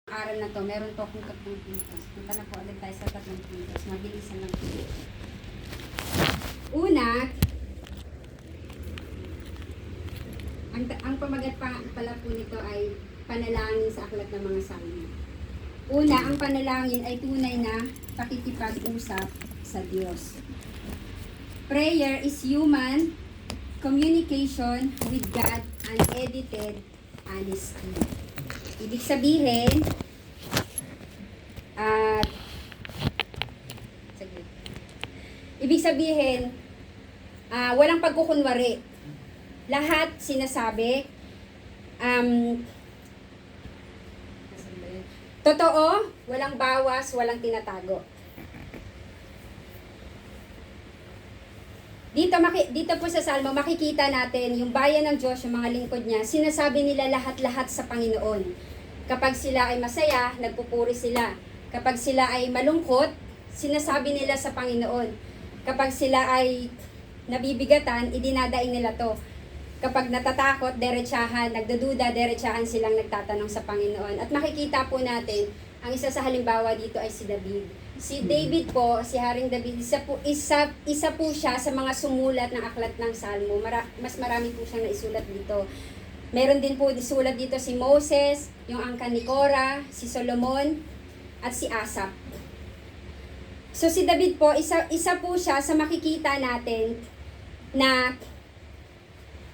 Araw na to, meron po akong 3 puntos. Punta na po ulit tayo sa 3 puntos. Mabilisan lang po. Una, ang pamagat pala po nito ay panalangin sa aklat ng mga salmo. Una, ang panalangin ay tunay na pakikipag-usap sa Diyos. Prayer is human communication with God, unedited honesty. Ibig sabihin, walang pagkukunwari. Lahat sinasabi, totoo, walang bawas, walang tinatago. Dito po sa Salmo, makikita natin yung bayan ng Diyos, yung mga lingkod niya, sinasabi nila lahat-lahat sa Panginoon. Kapag sila ay masaya, nagpupuri sila. Kapag sila ay malungkot, sinasabi nila sa Panginoon. Kapag sila ay nabibigatan, idinadaing nila to. Kapag natatakot, derechahan, nagdududa, derechahan silang nagtatanong sa Panginoon. At makikita po natin, ang isa sa halimbawa dito ay si David. Si David po, si Haring David, isa po siya sa mga sumulat ng aklat ng Salmo. Mas marami po siyang naisulat dito. Meron din po isulat dito si Moses, yung angkan ni Korah, si Solomon, at si Asaph. So si David po, isa po siya sa makikita natin na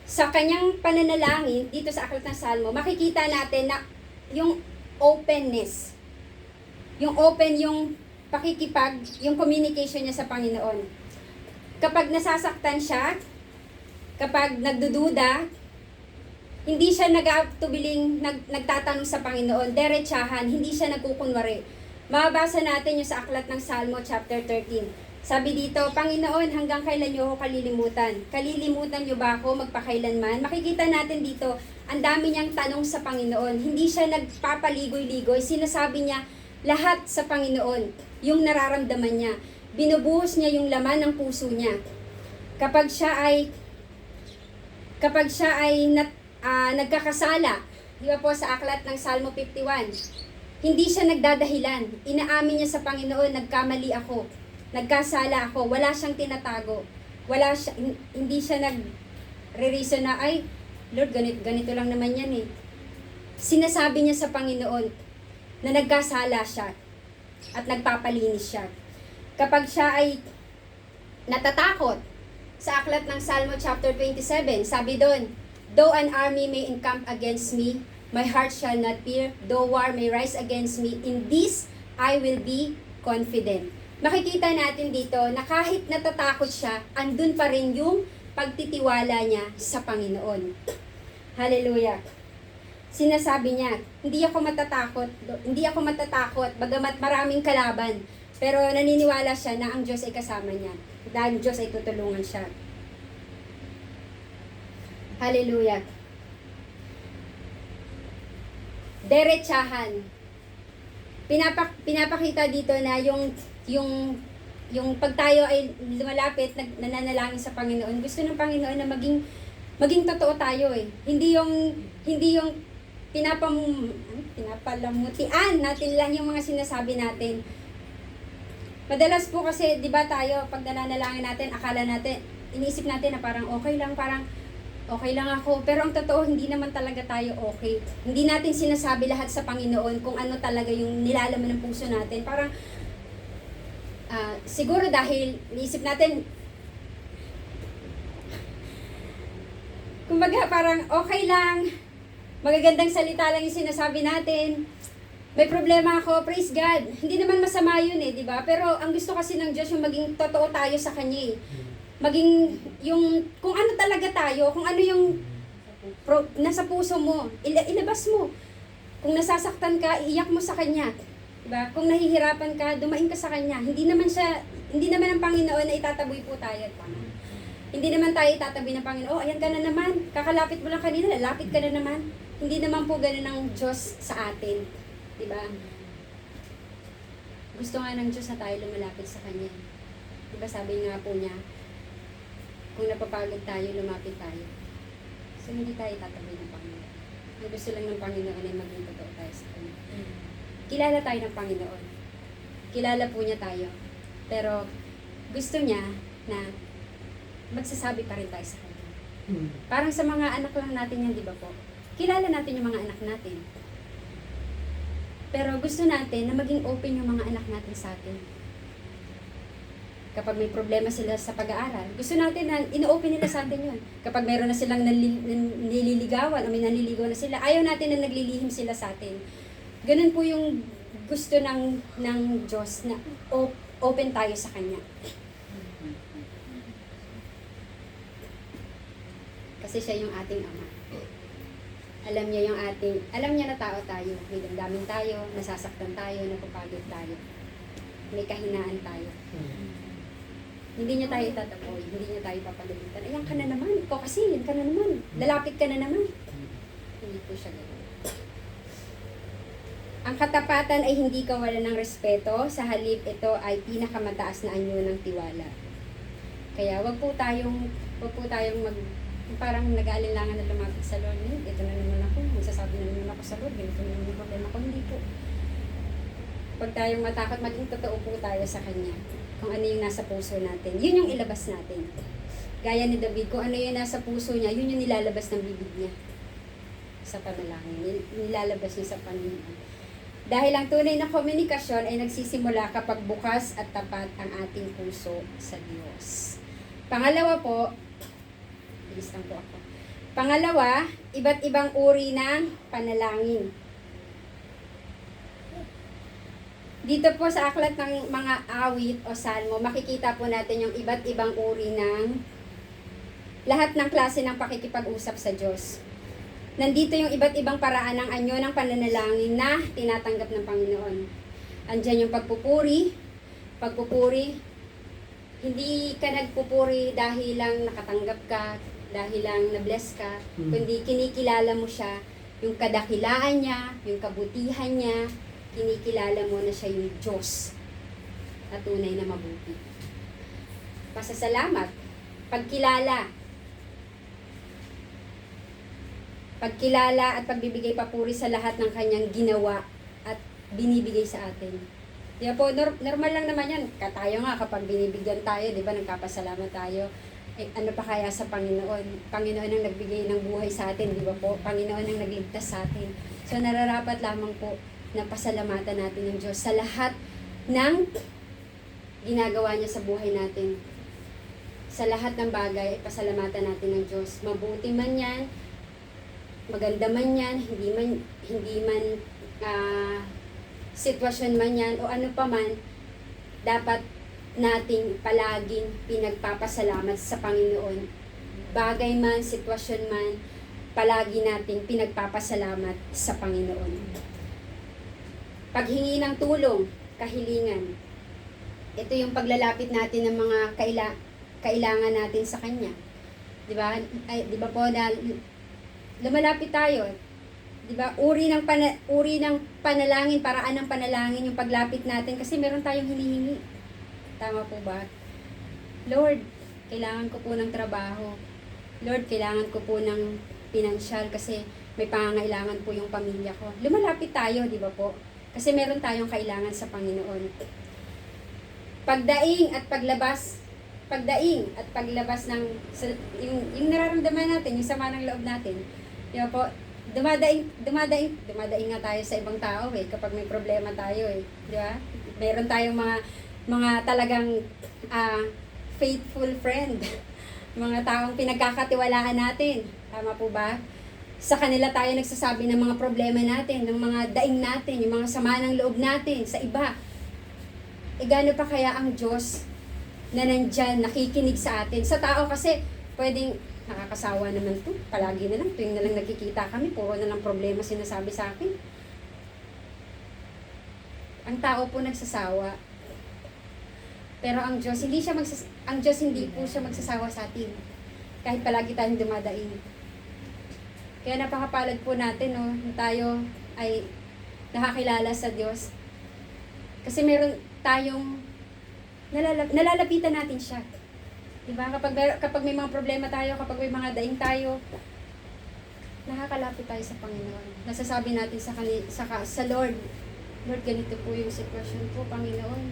sa kanyang pananalangin dito sa aklat ng Salmo, makikita natin na yung openness, yung yung communication niya sa Panginoon. Kapag nasasaktan siya, kapag nagdududa, hindi siya nagtatanong sa Panginoon, derechahan, hindi siya nagkukunwari. Mababasa natin yung sa aklat ng Salmo chapter 13. Sabi dito, Panginoon, hanggang kailan niyo ako kalilimutan? Kalilimutan niyo ba ako magpakailanman? Makikita natin dito, ang dami niyang tanong sa Panginoon. Hindi siya nagpapaligoy-ligoy. Sinasabi niya lahat sa Panginoon, yung nararamdaman niya. Binubuhos niya yung laman ng puso niya. Kapag siya ay nagkakasala, di ba po sa aklat ng Salmo 51, hindi siya nagdadahilan. Inaamin niya sa Panginoon, nagkamali ako, nagkasala ako, wala siyang tinatago. Hindi siya nagre-reason na, ay, Lord, ganito lang naman yan eh. Sinasabi niya sa Panginoon na nagkasala siya at nagpapalinis siya. Kapag siya ay natatakot, sa aklat ng Salmo chapter 27, sabi doon, though an army may encamp against me, my heart shall not fear. Though war may rise against me, in this I will be confident. Makikita natin dito na kahit natatakot siya, andun pa rin yung pagtitiwala niya sa Panginoon. Hallelujah. Sinasabi niya, hindi ako matatakot, bagamat maraming kalaban. Pero naniniwala siya na ang Diyos ay kasama niya. Dahil ang Diyos ay tutulungan siya. Hallelujah. Derechahan. Pinapakita dito na yung pag tayo ay lumalapit, nananalangin sa Panginoon, gusto ng Panginoon na maging totoo tayo eh. Hindi yung pinapalamutian natin lang yung mga sinasabi natin. Madalas po kasi, di ba tayo, pag nananalangin natin, akala natin, iniisip natin na parang okay lang ako. Pero ang totoo, hindi naman talaga tayo okay. Hindi natin sinasabi lahat sa Panginoon kung ano talaga yung nilalaman ng puso natin. Parang, siguro dahil iniisip natin, kumbaga parang okay lang, magagandang salita lang yung sinasabi natin, may problema ako, praise God. Hindi naman masama yun eh, di ba? Pero ang gusto kasi ng Diyos yung maging totoo tayo sa Kanya eh. Maging yung, kung ano talaga tayo, kung ano yung nasa puso mo, ilabas mo. Kung nasasaktan ka, iiyak mo sa Kanya. Diba? Kung nahihirapan ka, dumain ka sa Kanya. Hindi naman ang Panginoon na itataboy po tayo. Hindi naman tayo itatabi ng Panginoon, ayan ka na naman, kakalapit mo lang kanina, lalapit ka na naman. Hindi naman po ganun ang Diyos sa atin. Diba? Gusto nga ng Diyos na tayo lumalapit sa Kanya. Diba sabi nga po niya, kung napapagod tayo, lumapit tayo. So hindi tayo tatabi ng Panginoon. Ang gusto lang ng Panginoon ay maging totoo tayo sa Kanya. kilala tayo ng Panginoon. Kilala po niya tayo. Pero gusto niya na magsasabi pa rin tayo sa Kanya. Parang sa mga anak lang natin yan, di ba po? Kilala natin yung mga anak natin. Pero gusto natin na maging open yung mga anak natin sa atin. Kapag may problema sila sa pag-aaral, gusto natin na ino-open nila sa atin yun. Kapag mayroon na silang nililigawan o may nanliligaw na sila, ayaw natin na naglilihim sila sa atin. Ganun po yung gusto ng Diyos na open tayo sa Kanya. Kasi siya yung ating Ama. Alam niya na tao tayo. May damdamin tayo, nasasaktan tayo, napapagod tayo. May kahinaan tayo. Hindi niya tayo tatapoy, hindi niya tayo papagalitan. Ayan ka na naman, ikaw kasi, yan ka na naman. Lalapit ka na naman. Hindi po siya gano'n. Ang katapatan ay hindi kawalan ng respeto, sa halip ito ay pinakamataas na anyo ng tiwala. Kaya wag po tayong parang nag-aalinlangan na lumapit sa Lord. Ito na naman ako, magsasabi na naman ako sa Lord, ganito na naman yung problema ko. Hindi po. Pag tayong matakot, maging totoo po tayo sa Kanya. Kung ano yung nasa puso natin, yun yung ilabas natin. Gaya ni David, kung ano yung nasa puso niya, yun yung nilalabas ng bibig niya sa panalangin. Nilalabas niya sa Panginoon. Dahil ang tunay na komunikasyon ay nagsisimula kapag bukas at tapat ang ating puso sa Diyos. Pangalawa po, bilis lang po ako. Pangalawa, iba't ibang uri ng panalangin. Dito po sa aklat ng mga awit o salmo, makikita po natin yung iba't ibang uri ng lahat ng klase ng pakikipag-usap sa Diyos. Nandito yung iba't ibang paraan ng anyo ng pananalangin na tinatanggap ng Panginoon. Andiyan yung pagpupuri, hindi ka nagpupuri dahil lang nakatanggap ka, dahil lang na-bless ka, kundi kinikilala mo siya, yung kadakilaan niya, yung kabutihan niya, kinikilala mo na siya yung Diyos na tunay na mabuti. Pasasalamat, pagkilala at pagbibigay papuri sa lahat ng kanyang ginawa at binibigay sa atin. Di ba po, normal lang naman yan. Tayo nga kapag binibigyan tayo, di ba, nagkapasalamat tayo. Eh, ano pa kaya sa Panginoon? Panginoon ang nagbigay ng buhay sa atin, di ba po? Panginoon ang nagligtas sa atin. So nararapat lamang po na pasalamatan natin ng Diyos sa lahat ng ginagawa niya sa buhay natin. Sa lahat ng bagay, pasalamatan natin ng Diyos. Mabuti man yan, maganda man yan, hindi man sitwasyon man yan, o ano pa man, dapat nating palaging pinagpapasalamat sa Panginoon. Bagay man, sitwasyon man, palagi nating pinagpapasalamat sa Panginoon. Paghingi ng tulong, kahilingan. Ito yung paglalapit natin ng mga kailangan natin sa Kanya. Di ba? Di ba po na lumalapit tayo? Di ba? Uri ng panalangin, paraan ng panalangin yung paglapit natin kasi meron tayong hinihingi. Tama po ba? Lord, kailangan ko po ng trabaho. Lord, kailangan ko po ng pinansyal kasi may pangangailangan po yung pamilya ko. Lumalapit tayo, di ba po? Kasi meron tayong kailangan sa Panginoon. Pagdaing at paglabas ng yung nararamdaman natin, yung sama ng loob natin. Di ba po? Dumadaing nga tayo sa ibang tao kapag may problema tayo di ba? Meron tayong mga talagang faithful friend. Mga taong pinagkakatiwalaan natin. Tama po ba? Sa kanila tayo nagsasabi ng mga problema natin, ng mga daing natin, yung mga sama ng loob natin sa iba. Gaano pa kaya ang Diyos na nandyan, nakikinig sa atin? Sa tao kasi, pwedeng nakakasawa naman to. Palagi na lang, tuwing na lang nagkikita kami, puro na lang problema sinasabi sa akin. Ang tao po nagsasawa. Pero ang Diyos, hindi po siya magsasawa sa atin. Kahit palagi tayong dumadaing. Kaya napakapalad po natin, tayo ay nakakilala sa Diyos. Kasi meron tayong nalalapitan natin siya. Diba? Kapag may mga problema tayo, kapag may mga daing tayo, nakakalapit tayo sa Panginoon. Nasasabi natin sa Lord, Lord, ganito po yung sitwasyon ko, Panginoon.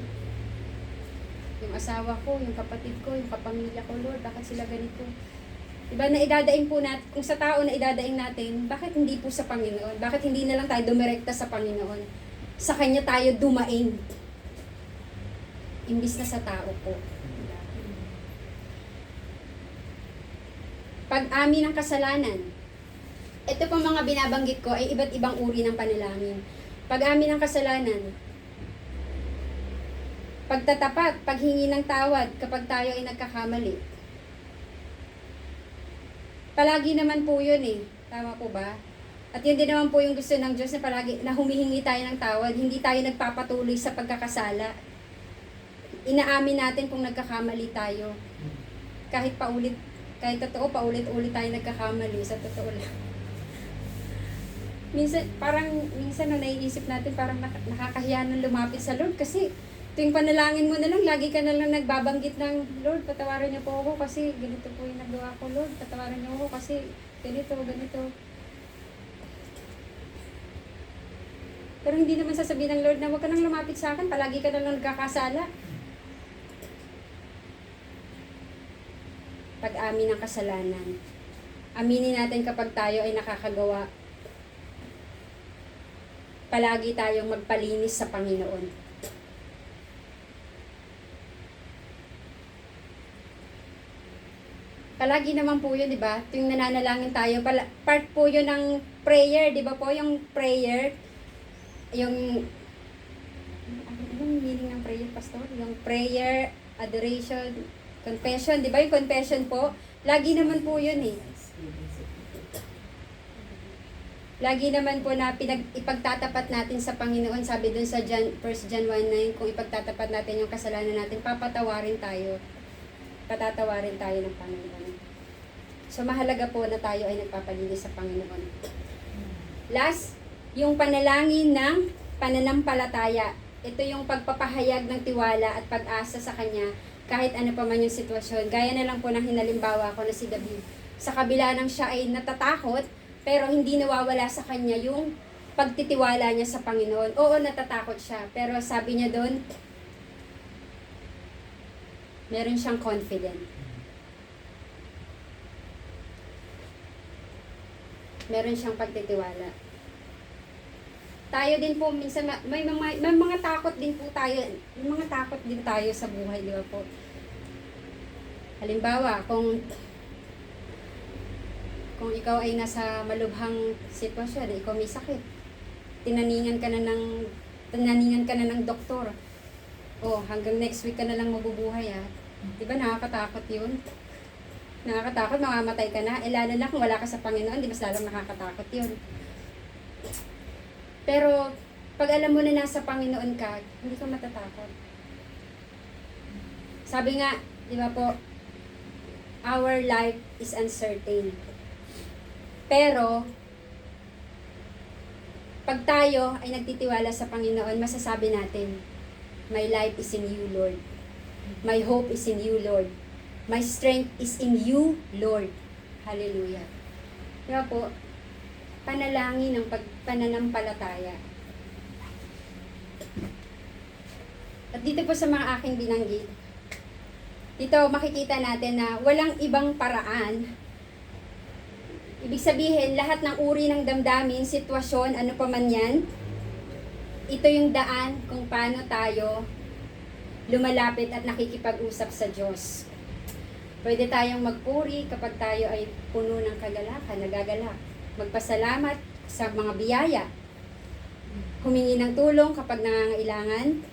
Yung asawa ko, yung kapatid ko, yung kapamilya ko, Lord, bakit sila ganito? Diba, na idadaing po natin, kung sa tao na idadaing natin, bakit hindi po sa Panginoon? Bakit hindi na lang tayo dumirekta sa Panginoon? Sa Kanya tayo dumaing. Imbis na sa tao po. Pag-amin ng kasalanan. Ito po mga binabanggit ko ay iba't ibang uri ng panalangin. Pag-amin ng kasalanan, pagtatapat, paghingi ng tawad kapag tayo ay nagkakamali. Palagi naman po yun eh. Tama po ba? At yun din naman po yung gusto ng Diyos na palagi na humihingi tayo ng tawad. Hindi tayo nagpapatuloy sa pagkakasala. Inaamin natin kung nagkakamali tayo. Kahit totoo, paulit-ulit tayo nagkakamali sa totoo lang. Minsan nung naiisip natin parang nakakahiya nang lumapit sa Lord kasi tuwing panalangin mo na lang, lagi ka na lang nagbabanggit ng Lord, patawarin niyo po ako kasi ganito po yung nagawa ko, Lord, patawarin niyo ako kasi ganito. Pero hindi naman sasabihin ng Lord na huwag ka nang lumapit sa akin, palagi ka na lang nagkakasala. Pag-amin ng kasalanan. Aminin natin kapag tayo ay nakakagawa. Palagi tayong magpalinis sa Panginoon. Palagi naman po yun, di ba? Tuwing nananalangin tayo, part po yun ng prayer, di ba po? Yung prayer, yung meaning ng prayer, pastor? Yung prayer, adoration, confession, di ba? Yung confession po, lagi naman po yun eh. Lagi naman po na ipagtatapat natin sa Panginoon, sabi dun sa 1 John 1:9, kung ipagtatapat natin yung kasalanan natin, patatawarin tayo ng Panginoon. So mahalaga po na tayo ay nagpapalinis sa Panginoon. Last, yung panalangin ng pananampalataya. Ito yung pagpapahayag ng tiwala at pag-asa sa Kanya kahit ano pa man yung sitwasyon. Gaya na lang po ng hinalimbawa ko na si David. Sa kabila ng siya ay natatakot, pero hindi nawawala sa kanya yung pagtitiwala niya sa Panginoon. Oo, natatakot siya. Pero sabi niya doon, meron siyang confident. Meron siyang pagtitiwala. Tayo din po, minsan, may mga takot din po tayo. May mga takot din tayo sa buhay, di ba po? Halimbawa, kung ikaw ay nasa malubhang sitwasyon, ikaw may sakit, tinaningan ka na ng doktor, hanggang next week ka na lang mabubuhay di ba nakakatakot yun? Nakakatakot, mamamatay ka na, lalo na kung wala ka sa Panginoon, di ba lalong nakakatakot yun? Pero pag alam mo na nasa Panginoon ka, hindi ka matatakot. Sabi nga, di ba po, our life is uncertain. Pero, pag tayo ay nagtitiwala sa Panginoon, masasabi natin, my life is in you, Lord. My hope is in you, Lord. My strength is in you, Lord. Hallelujah. Diba po, panalangin ng pananampalataya. At dito po sa mga aking binanggit, dito makikita natin na walang ibang paraan. Ibig sabihin, lahat ng uri ng damdamin, sitwasyon, ano pa man yan, ito yung daan kung paano tayo lumalapit at nakikipag-usap sa Diyos. Pwede tayong magpuri kapag tayo ay puno ng kagalakan, nagagalak. Magpasalamat sa mga biyaya. Humingi ng tulong kapag nangangailangan.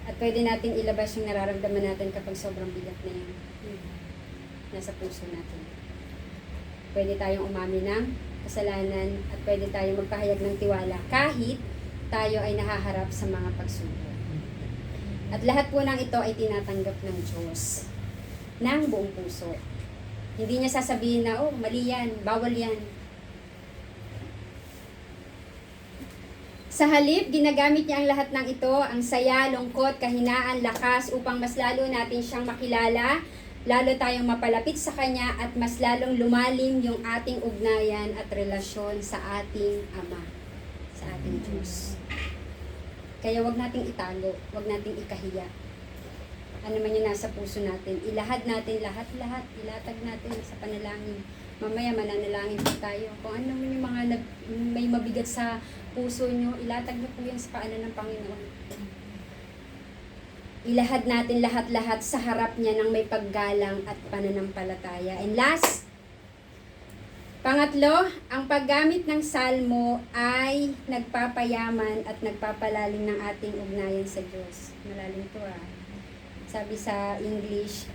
At pwede nating ilabas yung nararamdaman natin kapag sobrang bigat na yan. Nasa puso natin. Pwede tayong umamin ng kasalanan at pwede tayong magpahayag ng tiwala kahit tayo ay nahaharap sa mga pagsubok. At lahat po ng ito ay tinatanggap ng Diyos ng buong puso. Hindi niya sasabihin na, mali yan, bawal yan. Sa halip, ginagamit niya ang lahat ng ito, ang saya, lungkot, kahinaan, lakas, upang mas lalo natin siyang makilala, lalo tayong mapalapit sa Kanya at mas lalong lumalim yung ating ugnayan at relasyon sa ating Ama, sa ating Diyos. Kaya wag nating itago, wag nating ikahiya. Ano man yung nasa puso natin, ilahad natin lahat-lahat, ilatag natin sa panalangin. Mamaya mananalangin po tayo. Kung ano man yung mga may mabigat sa puso nyo, ilatag nyo po yan sa paanan ng Panginoon. Ilahad natin lahat-lahat sa harap niya ng may paggalang at pananampalataya. And last, pangatlo, ang paggamit ng salmo ay nagpapayaman at nagpapalalim ng ating ugnayan sa Diyos. Malalim to Sabi sa English,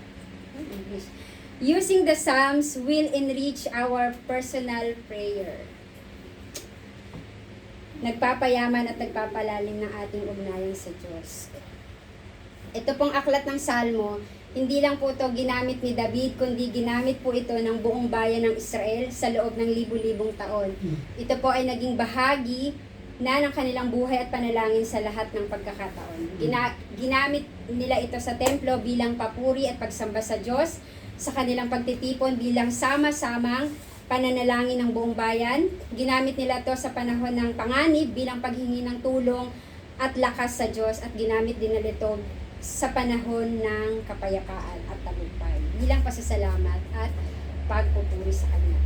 using the Psalms will enrich our personal prayer. Nagpapayaman at nagpapalalim ng ating ugnayan sa Diyos. Ito pong aklat ng Salmo, hindi lang po ito ginamit ni David, kundi ginamit po ito ng buong bayan ng Israel sa loob ng libu-libong taon. Ito po ay naging bahagi na ng kanilang buhay at panalangin sa lahat ng pagkakataon. Ginamit nila ito sa templo bilang papuri at pagsamba sa Diyos, sa kanilang pagtitipon bilang sama-samang pananalangin ng buong bayan. Ginamit nila ito sa panahon ng panganib bilang paghingi ng tulong at lakas sa Diyos, at ginamit din nila ito sa panahon ng kapayapaan at tagumpay bilang pasasalamat at pagpupuri sa Kanya.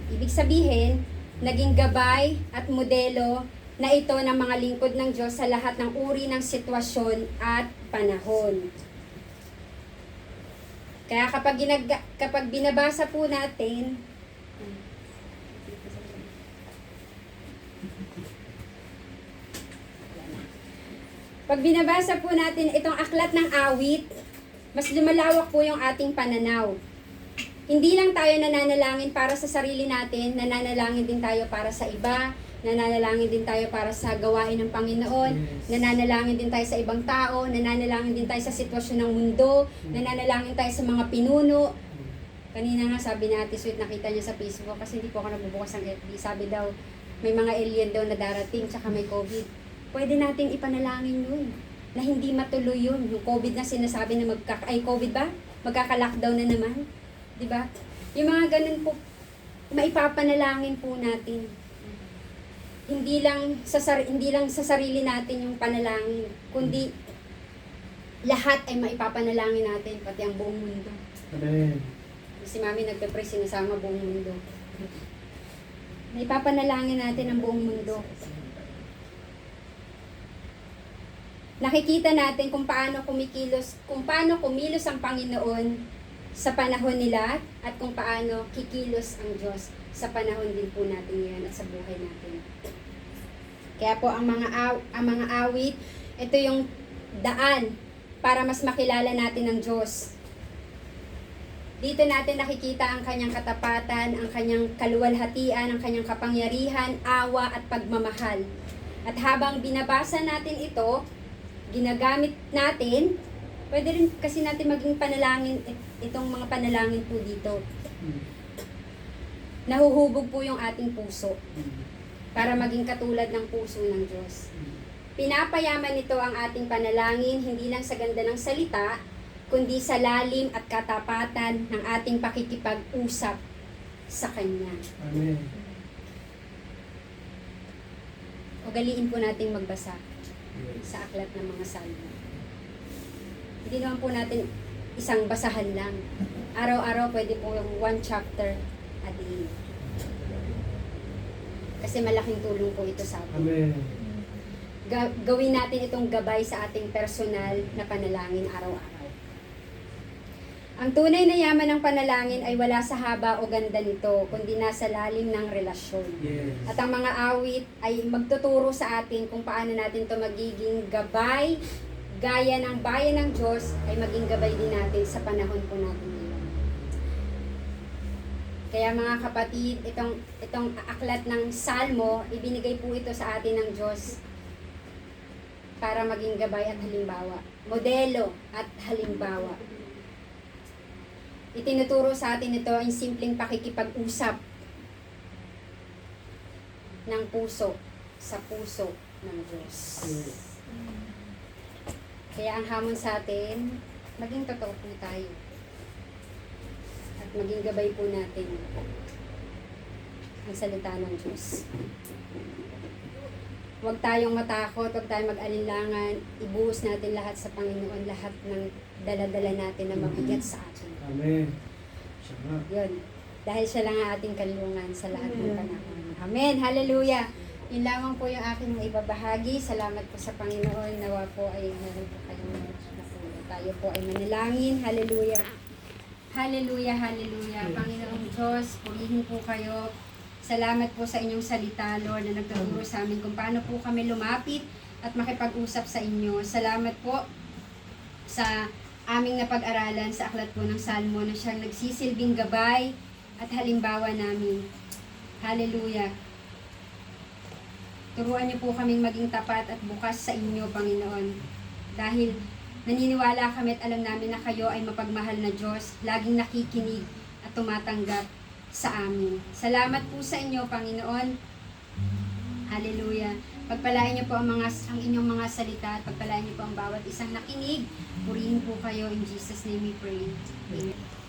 Ibig sabihin, naging gabay at modelo na ito ng mga lingkod ng Diyos sa lahat ng uri ng sitwasyon at panahon. Kaya kapag binabasa po natin, pag binabasa po natin itong aklat ng awit, mas lumalawak po yung ating pananaw. Hindi lang tayo nananalangin para sa sarili natin, nananalangin din tayo para sa iba, nananalangin din tayo para sa gawain ng Panginoon, nananalangin din tayo sa ibang tao, nananalangin din tayo sa sitwasyon ng mundo, nananalangin tayo sa mga pinuno. Kanina nga sabi ni Ate Sweet, nakita niya sa Facebook, kasi hindi po ako nagbubukas ng FB, sabi daw, may mga alien daw na darating, tsaka may COVID. Pwede nating ipanalangin yun, na hindi matuloy yun. Yung COVID na sinasabi na COVID ba? Magkaka-lockdown na naman. Diba? Yung mga ganun po, maipapanalangin po natin. Hindi lang sa sarili natin yung panalangin, kundi lahat ay maipapanalangin natin, pati ang buong mundo. Amen. Si Mami nagpe-pray, sinasama buong mundo. Maipapanalangin natin ang buong mundo. Nakikita natin kung paano kumilos ang Panginoon sa panahon nila, at kung paano kikilos ang Diyos sa panahon din po natin ngayon at sa buhay natin. Kaya po ang mga awit, ito yung daan para mas makilala natin ang Diyos. Dito natin nakikita ang kanyang katapatan, ang kanyang kaluwalhatian, ang kanyang kapangyarihan, awa at pagmamahal. At habang binabasa natin ito, ginagamit natin, pwede rin kasi natin maging panalangin, itong mga panalangin po dito. Nahuhubog po yung ating puso para maging katulad ng puso ng Diyos. Pinapayaman nito ang ating panalangin, hindi lang sa ganda ng salita, kundi sa lalim at katapatan ng ating pakikipag-usap sa Kanya. Amen. Ugaliin po nating magbasa sa aklat ng mga salmo. Hindi naman po natin isang basahan lang. Araw-araw pwede po yung one chapter a day. Kasi malaking tulong po ito sa atin. Amen. Gawin natin itong gabay sa ating personal na panalangin araw-araw. Ang tunay na yaman ng panalangin ay wala sa haba o ganda nito, kundi nasa lalim ng relasyon. Yes. At ang mga awit ay magtuturo sa atin kung paano natin ito magiging gabay, gaya ng bayan ng Diyos, ay maging gabay din natin sa panahon po natin ngayon. Kaya mga kapatid, itong aklat ng Salmo, ibinigay po ito sa atin ng Diyos para maging gabay at halimbawa. Modelo at halimbawa. Itinuturo sa atin ito ang simpleng pakikipag-usap ng puso sa puso ng Diyos. Kaya ang hamon sa atin, maging totoo po tayo. At maging gabay po natin ang salita ng Diyos. Huwag tayong matakot, huwag tayong mag-alinlangan. Ibuhos natin lahat sa Panginoon, lahat ng dala-dala natin na mabigat sa atin. Amen. Siya nga. Yun. Dahil siya lang ang ating kanlungan sa lahat ng panahon. Amen. Hallelujah. Yun lamang po yung aking ibabahagi. Salamat po sa Panginoon. Nawa po ay meron po kayong nasunod. Tayo po ay manalangin. Hallelujah. Hallelujah, hallelujah. Panginoong Diyos, purihin po kayo. Salamat po sa inyong salita, Lord, na nagtuturo sa amin kung paano po kami lumapit at makipag-usap sa inyo. Salamat po sa aming napag-aralan sa aklat po ng Salmo na siyang nagsisilbing gabay at halimbawa namin. Hallelujah. Turuan niyo po kaming maging tapat at bukas sa inyo, Panginoon. Dahil naniniwala kami at alam namin na kayo ay mapagmahal na Diyos, laging nakikinig at tumatanggap sa amin. Salamat po sa inyo, Panginoon. Hallelujah. Pagpalain niyo po ang inyong mga salita at pagpalain niyo po ang bawat isang nakinig. Purihin po kayo. In Jesus' name we pray. Amen.